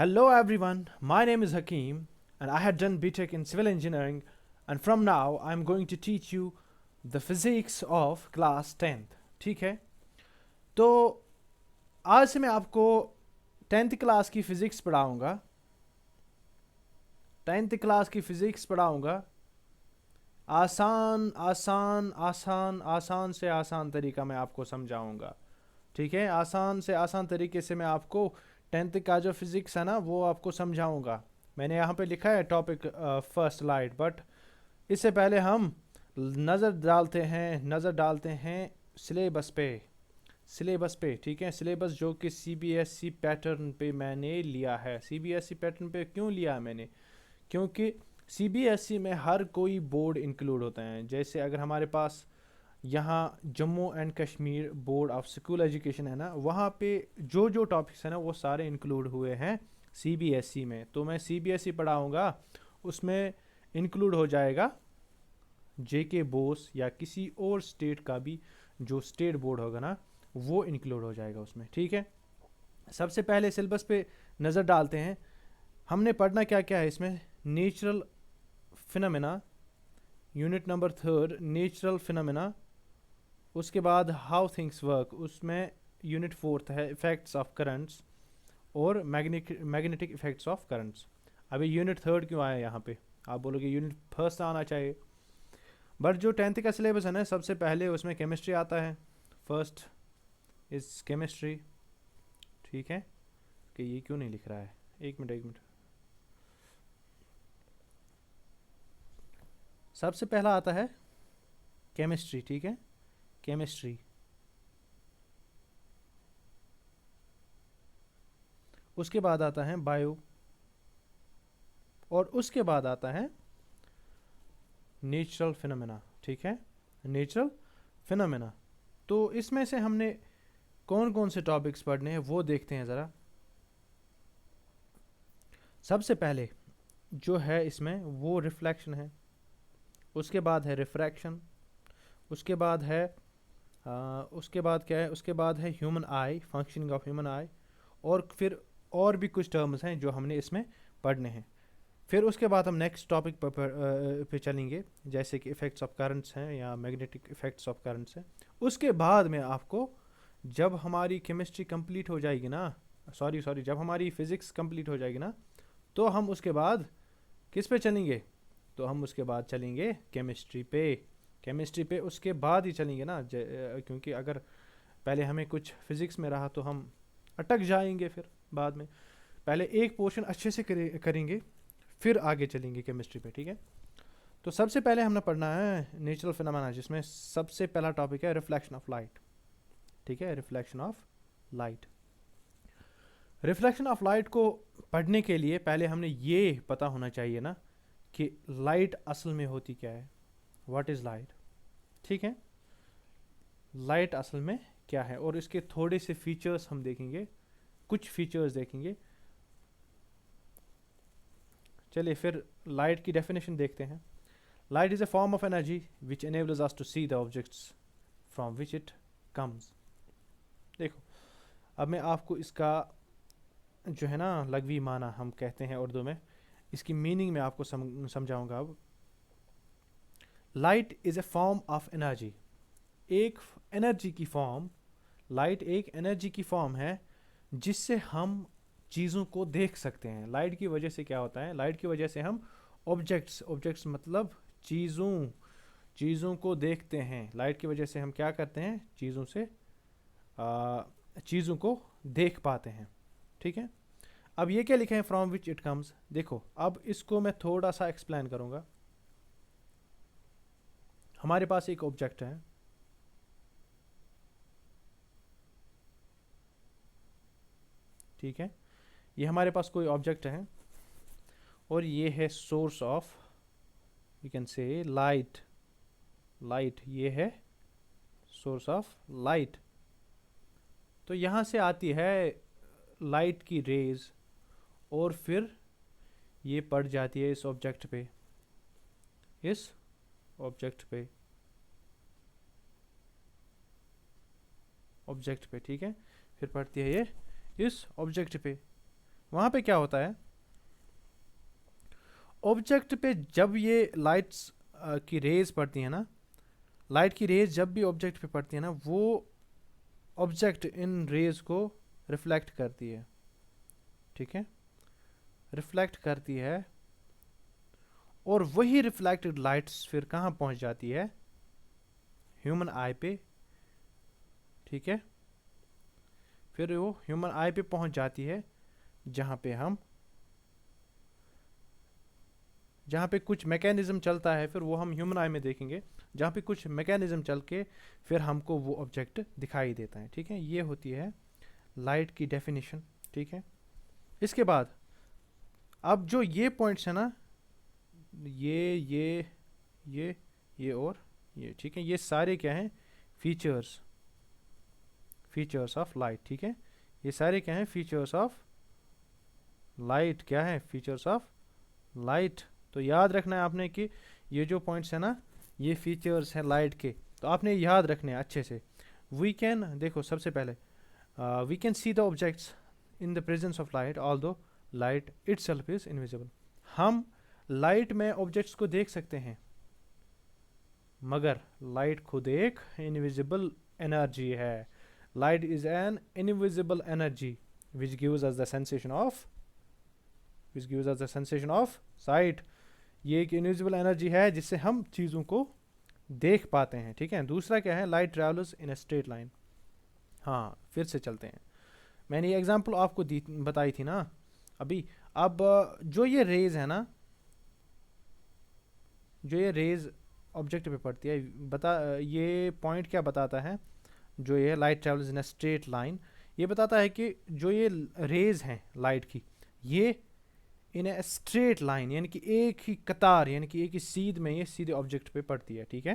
Hello everyone, my name is Hakeem and I had done BTech in Civil Engineering, and from now I'm going to teach you the physics of class 10th. ठीक है, तो आज से मैं आपको 10th class की physics पढ़ाऊँगा। 10th class की physics पढ़ाऊँगा आसान आसान आसान आसान से आसान तरीका मैं आपको समझाऊँगा। ठीक है, आसान से आसान तरीके से मैं आपको 10th का जो फिज़िक्स है ना वो आपको समझाऊंगा। मैंने यहाँ पे लिखा है टॉपिक फर्स्ट स्लाइड, बट इससे पहले हम नज़र डालते हैं सिलेबस पे। ठीक है, सिलेबस जो कि सीबीएसई पैटर्न पे मैंने लिया है। सीबीएसई पैटर्न पे क्यों लिया है मैंने? क्योंकि सीबीएसई में हर कोई बोर्ड इंक्लूड होता है। जैसे अगर हमारे पास यहाँ Jammu and Kashmir board of school education है ना, वहाँ पे जो जो टॉपिक्स हैं ना वो सारे इंक्लूड हुए हैं सीबीएसई में। तो मैं सीबीएसई पढ़ाऊँगा, उसमें इंक्लूड हो जाएगा जेके बोस या किसी और स्टेट का भी जो स्टेट बोर्ड होगा ना वो इंक्लूड हो जाएगा उसमें। ठीक है, सबसे पहले सिलेबस पे नज़र डालते हैं। हमने पढ़ना क्या क्या है इसमें? Natural phenomena, unit number 3 natural phenomena. उसके बाद हाउ थिंग्स वर्क, उसमें यूनिट 4 है इफेक्ट्स ऑफ करंट्स और मैग्नेटिक इफेक्ट्स ऑफ करंट्स। अभी यूनिट 3 क्यों आया यहाँ पे? आप बोलोगे यूनिट फर्स्ट आना चाहिए, बट जो 10th का सिलेबस है ना सबसे पहले उसमें केमिस्ट्री आता है। First is chemistry. ठीक है, कि ये क्यों नहीं लिख रहा है? एक मिनट। सबसे पहला आता है केमिस्ट्री। ठीक है, केमिस्ट्री। उसके बाद आता है बायो, और उसके बाद आता है नेचुरल फिनोमेना। ठीक है, नेचुरल फिनोमेना। तो इसमें से हमने कौन कौन से टॉपिक्स पढ़ने हैं वो देखते हैं ज़रा। सबसे पहले जो है इसमें वो रिफ्लेक्शन है, उसके बाद है रिफ्रैक्शन, उसके बाद है उसके बाद क्या है? उसके बाद है human I, functioning of human आई, और फिर और भी कुछ टर्म्स हैं जो हमने इसमें पढ़ने हैं। फिर उसके बाद हम नेक्स्ट टॉपिक पे चलेंगे, जैसे कि इफ़ेक्ट्स ऑफ करंट्स हैं या मैग्नेटिक इफ़ेक्ट्स ऑफ करंट्स हैं। उसके बाद में आपको, जब हमारी केमिस्ट्री कंप्लीट हो जाएगी ना, सॉरी जब हमारी फिज़िक्स कंप्लीट हो जाएगी ना, तो हम उसके बाद किस पे चलेंगे? तो हम उसके बाद चलेंगे केमिस्ट्री पे उसके बाद ही चलेंगे ना, क्योंकि अगर पहले हमें कुछ फिज़िक्स में रहा तो हम अटक जाएंगे फिर बाद में। पहले एक पोर्शन अच्छे से करेंगे, फिर आगे चलेंगे केमिस्ट्री पे। ठीक है, तो सबसे पहले हमने पढ़ना है नेचुरल फिनोमेना, जिसमें सबसे पहला टॉपिक है रिफ्लेक्शन ऑफ लाइट। ठीक है, reflection of light. Reflection of light को पढ़ने के लिए पहले हमने ये पता होना चाहिए ना कि लाइट असल में होती क्या है। What is light? ठीक है, लाइट असल में क्या है, और इसके थोड़े से फीचर्स हम देखेंगे, कुछ फीचर्स देखेंगे। चलिए फिर लाइट की डेफिनेशन देखते हैं। Light is a form of energy which enables us to see the objects from which it comes। देखो, अब मैं आपको इसका जो है ना लघवी माना हम कहते हैं उर्दू में, इसकी मीनिंग मैं आपको समझाऊंगा अब। Light is a form of energy, एक एनर्जी की फॉर्म। लाइट एक एनर्जी की फॉर्म है जिससे हम चीज़ों को देख सकते हैं। लाइट की वजह से क्या होता है? लाइट की वजह से हम ऑब्जेक्ट्स मतलब चीज़ों को देखते हैं। लाइट की वजह से हम क्या करते हैं? चीज़ों को देख पाते हैं। ठीक है, अब ये क्या लिखे हैं? From which it comes. देखो, अब इसको मैं थोड़ा सा एक्सप्लेन करूँगा। हमारे पास एक ऑब्जेक्ट है, ठीक है, ये हमारे पास कोई ऑब्जेक्ट है, और ये है source of, you can say light ये है सोर्स ऑफ लाइट। तो यहाँ से आती है लाइट की रेज, और फिर ये पड़ जाती है इस ऑब्जेक्ट पे, ठीक है, फिर पड़ती है ये इस ऑब्जेक्ट पे। वहाँ पे क्या होता है, ऑब्जेक्ट पे जब ये लाइट्स की रेज पड़ती है ना, लाइट की रेज जब भी ऑब्जेक्ट पे पड़ती है ना, वो ऑब्जेक्ट इन रेज को रिफ्लेक्ट करती है, ठीक है, रिफ्लेक्ट करती है, और वही रिफ्लेक्टेड लाइट्स फिर कहाँ पहुंच जाती है, ह्यूमन आई पे, ठीक है, फिर वो ह्यूमन आई पे पहुंच जाती है, जहाँ पे कुछ मैकेनिज्म चलता है, फिर वो हम ह्यूमन आई में देखेंगे, जहाँ पे कुछ मैकेनिज्म चल के फिर हमको वो ऑब्जेक्ट दिखाई देता है, ठीक है। ये होती है लाइट की डेफिनेशन, ठीक है। इसके बाद अब जो ये पॉइंट्स है ना, ये ये और ये, ठीक है, ये सारे क्या हैं, फीचर्स ऑफ लाइट, ठीक है। ये सारे क्या हैं, फीचर्स ऑफ लाइट, क्या है, फीचर्स ऑफ लाइट। तो याद रखना है आपने कि ये जो पॉइंट्स है ना, ये फीचर्स हैं लाइट के, तो आपने याद रखने हैं अच्छे से। वी कैन, देखो सबसे पहले we can see the objects in the presence of light although light itself is invisible. हम लाइट में ऑब्जेक्ट्स को देख सकते हैं, मगर लाइट खुद एक इनविजिबल एनर्जी है। Light is an invisible energy which gives us the sensation of sight. ये एक इनविजिबल एनर्जी है जिससे हम चीज़ों को देख पाते हैं, ठीक है। दूसरा क्या है, light travels in a straight line. हाँ, फिर से चलते हैं, मैंने ये एग्जांपल आपको बताई थी ना अभी। अब जो ये रेज है ना, जो ये रेज ऑब्जेक्ट पे पड़ती है, ये पॉइंट क्या बताता है, जो ये light travels in a straight line, ये बताता है कि जो ये रेज हैं लाइट की, ये इन ए स्ट्रेट लाइन, यानी कि एक ही कतार, यानी कि एक ही सीध में ये सीधे ऑब्जेक्ट पे पड़ती है, ठीक है।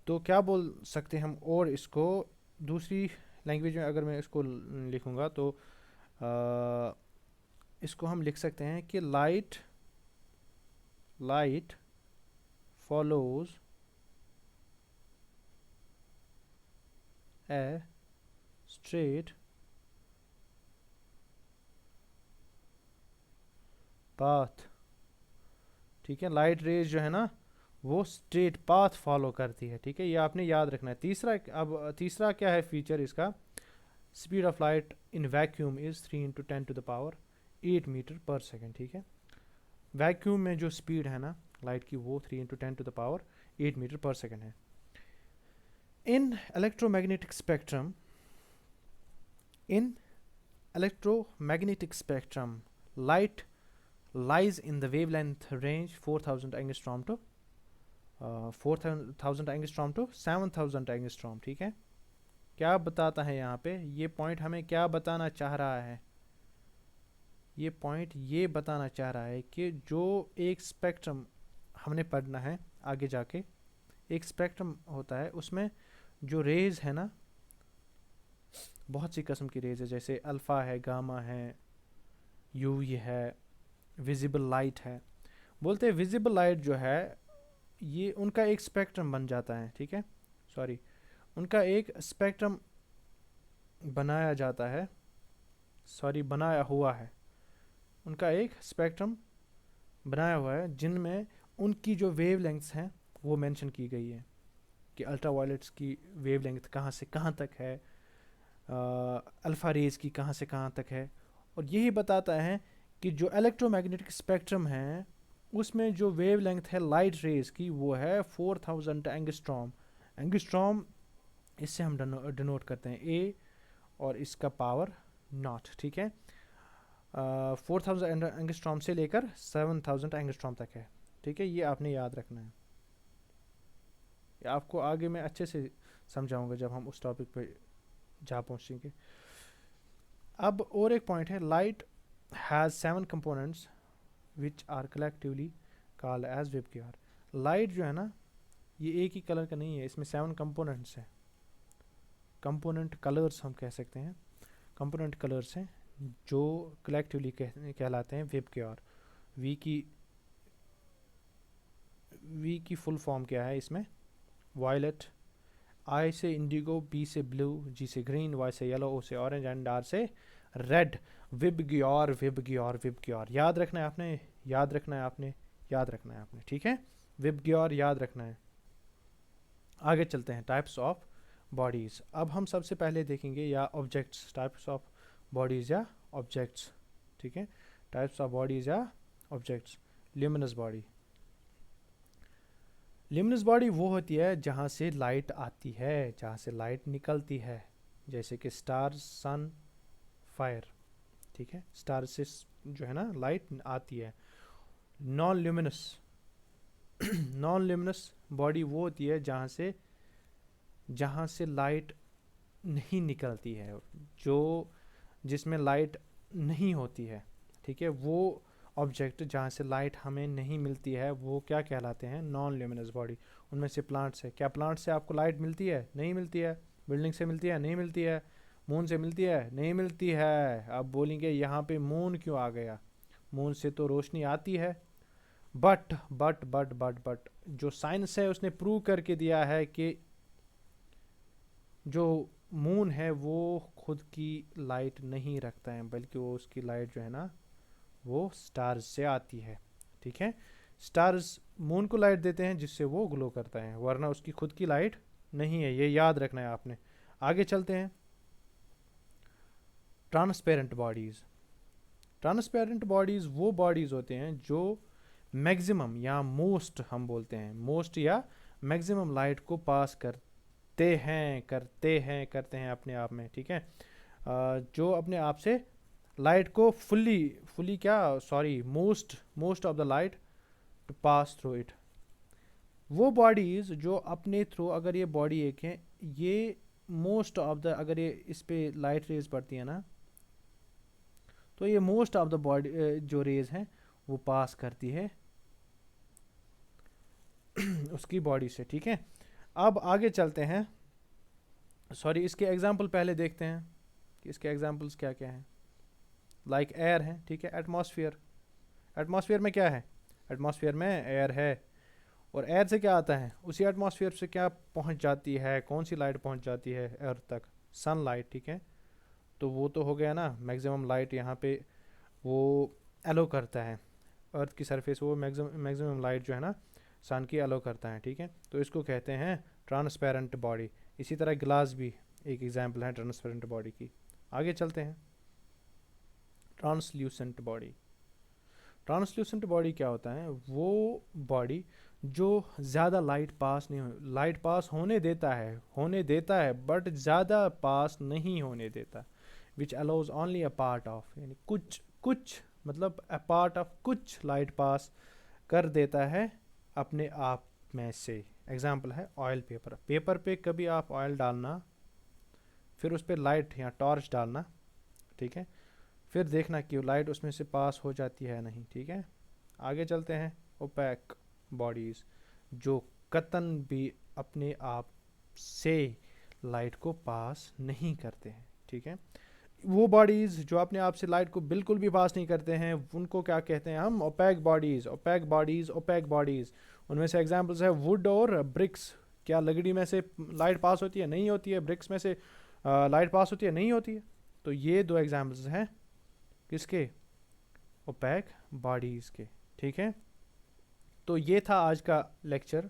तो क्या बोल सकते हैं हम, और इसको दूसरी लैंग्वेज में अगर मैं इसको लिखूंगा तो इसको हम लिख सकते हैं कि light follows a straight path, ठीक है। लाइट रेज जो है ना, वो स्ट्रेट पाथ फॉलो करती है, ठीक है, ये आपने याद रखना है। तीसरा क्या है फीचर इसका, speed of light in vacuum is 3 × 10⁻⁸ मीटर/सेकेंड, ठीक है। वैक्यूम में जो स्पीड है ना लाइट की, वो 3 × 10⁸ मीटर/सेकेंड है। In electromagnetic spectrum light lies in the wavelength range 4000 angstrom to 7000 angstrom, ठीक है। क्या बताता है यहाँ पे, ये पॉइंट हमें क्या बताना चाह रहा है, ये पॉइंट ये बताना चाह रहा है कि जो एक स्पेक्ट्रम हमने पढ़ना है आगे जाके, एक स्पेक्ट्रम होता है, उसमें जो रेज है ना, बहुत सी किस्म की रेज है, जैसे अल्फ़ा है, गामा है, यूवी है, विजिबल लाइट है। बोलते हैं विजिबल लाइट जो है, ये उनका एक स्पेक्ट्रम बन जाता है, ठीक है, सॉरी, उनका एक स्पेक्ट्रम बनाया जाता है, सॉरी बनाया हुआ है, उनका एक स्पेक्ट्रम बनाया हुआ है, जिनमें उनकी जो वेवलेंथ्स हैं वो मेंशन की गई है कि अल्ट्रावायलेट्स की वेवलेंथ कहाँ से कहाँ तक है, अल्फ़ा रेज की कहाँ से कहाँ तक है। और यही बताता है कि जो इलेक्ट्रोमैग्नेटिक स्पेक्ट्रम है, उसमें जो वेवलेंथ है लाइट रेज की, वो है 4000 एंगस्ट्रॉम। इससे हम डिनोट करते हैं ए, और इसका पावर नॉट, ठीक है। 4000 एंगस्ट्रॉम से लेकर 7000 एंगस्ट्रॉम तक है, ठीक है, ये आपने याद रखना है। आपको आगे मैं अच्छे से समझाऊंगा जब हम उस टॉपिक पे जा पहुंचेंगे। अब और एक पॉइंट है, light has 7 components which are collectively called as VIBGYOR. Light जो है ना, ये एक ही कलर का नहीं है, इसमें 7 कंपोनेंट्स हैं, कंपोनेंट कलर्स हम कह सकते हैं, कंपोनेंट कलर्स हैं जो कलेक्टिवली कहलाते हैं वेबक्यूआर। वी की फुल फॉर्म क्या है इसमें, वायलेट, आई से इंडिगो, बी से ब्लू, जी से ग्रीन, वाई से येलो, ओ से ऑरेंज एंड आर से रेड, विबग्योर विबग्योर विबग्योर, याद रखना है आपने, याद रखना है आपने, याद रखना है आपने, ठीक है, विबग्योर याद रखना है। आगे चलते हैं, टाइप्स ऑफ बॉडीज़। अब हम सबसे पहले देखेंगे या ऑब्जेक्ट्स, टाइप्स ऑफ बॉडीज़ या ऑब्जेक्ट्स, ठीक है, टाइप्स ऑफ बॉडीज़ या objects. Luminous body, luminous body वो होती है जहाँ से लाइट आती है, जहाँ से लाइट निकलती है, जैसे कि स्टार, सन, फायर, ठीक है, स्टार से जो है ना लाइट आती है। Non luminous, non luminous body वो होती है जहाँ से लाइट नहीं निकलती है, जो जिसमें लाइट नहीं होती है, ठीक है, वो ऑब्जेक्ट जहाँ से लाइट हमें नहीं मिलती है वो क्या कहलाते हैं, नॉन ल्यूमिनस बॉडी। उनमें से प्लांट्स है, क्या प्लांट से आपको लाइट मिलती है, नहीं मिलती है, बिल्डिंग से मिलती है, नहीं मिलती है, मून से मिलती है, नहीं मिलती है। अब बोलेंगे यहाँ पे मून क्यों आ गया, मून से तो रोशनी आती है, बट जो साइंस है उसने प्रूव करके दिया है कि जो मून है वो खुद की लाइट नहीं रखता है, बल्कि वो उसकी लाइट जो है ना वो स्टार्स से आती है, ठीक है, स्टार्स मून को लाइट देते हैं जिससे वो ग्लो करता है, वरना उसकी खुद की लाइट नहीं है, ये याद रखना है आपने। आगे चलते हैं, ट्रांसपेरेंट बॉडीज़। ट्रांसपेरेंट बॉडीज़ वो बॉडीज़ होते हैं जो मैक्सिमम या मोस्ट, हम बोलते हैं मोस्ट या मैक्सिमम लाइट को पास करते हैं अपने आप में, ठीक है, जो अपने आप से लाइट को फुली क्या sorry most of the light to pass through it. वो बॉडीज़ जो अपने थ्रू, अगर ये बॉडी एक है, ये मोस्ट ऑफ द, अगर ये इस पे लाइट रेज पड़ती है ना तो ये मोस्ट ऑफ द बॉडी जो रेज हैं वो पास करती है उसकी बॉडी से, ठीक है। अब आगे चलते हैं, सॉरी इसके एग्जांपल पहले देखते हैं कि इसके एग्जांपल्स क्या क्या हैं। लाइक एयर है, ठीक है, एटमॉस्फेयर, एटमॉस्फेयर में क्या है, एटमॉस्फेयर में एयर है, और एयर से क्या आता है, उसी एटमॉस्फेयर से क्या पहुंच जाती है, कौन सी लाइट पहुंच जाती है अर्थ तक, सनलाइट, ठीक है, तो वो तो हो गया ना मैक्सिमम लाइट यहाँ पे वो एलो करता है, अर्थ की सरफेस वो मैक्सिमम लाइट जो है ना सन की एलो करता है, ठीक है, तो इसको कहते हैं ट्रांसपेरेंट बॉडी। इसी तरह ग्लास भी एक एग्जांपल है ट्रांसपेरेंट बॉडी की। आगे चलते हैं, ट्रांसल्यूसेंट बॉडी। ट्रांसल्यूसेंट बॉडी क्या होता है, वो बॉडी जो ज़्यादा लाइट पास नहीं हो, लाइट पास होने देता है बट ज़्यादा पास नहीं होने देता, which allows only a part of, यानी कुछ मतलब अ पार्ट ऑफ कुछ लाइट पास कर देता है अपने आप में से। एग्जाम्पल है ऑयल पेपर, पेपर पे कभी आप ऑयल डालना, फिर उस पर लाइट या टॉर्च डालना, ठीक है, फिर देखना कि लाइट उसमें से पास हो जाती है नहीं, ठीक है। आगे चलते हैं, ओपैक बॉडीज़, जो कतन भी अपने आप से लाइट को पास नहीं करते हैं, ठीक है, वो बॉडीज़ जो अपने आप से लाइट को बिल्कुल भी पास नहीं करते हैं उनको क्या कहते हैं हम, opaque bodies, opaque bodies, opaque bodies. उनमें से एग्जांपल्स है वुड और ब्रिक्स। क्या लकड़ी में से लाइट पास होती है, नहीं होती है, ब्रिक्स में से लाइट पास होती है, नहीं होती है, तो ये दो एग्जांपल्स हैं किसके, ओपैक बॉडीज़ के, ठीक है। तो ये था आज का लेक्चर,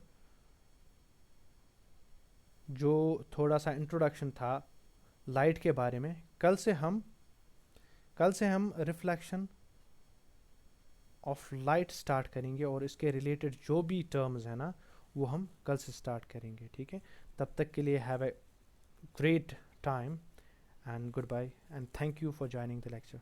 जो थोड़ा सा इंट्रोडक्शन था लाइट के बारे में। कल से हम रिफ्लेक्शन ऑफ लाइट स्टार्ट करेंगे और इसके रिलेटेड जो भी टर्म्स है ना वो हम कल से स्टार्ट करेंगे, ठीक है। तब तक के लिए have a great time and good bye and thank you for joining the lecture.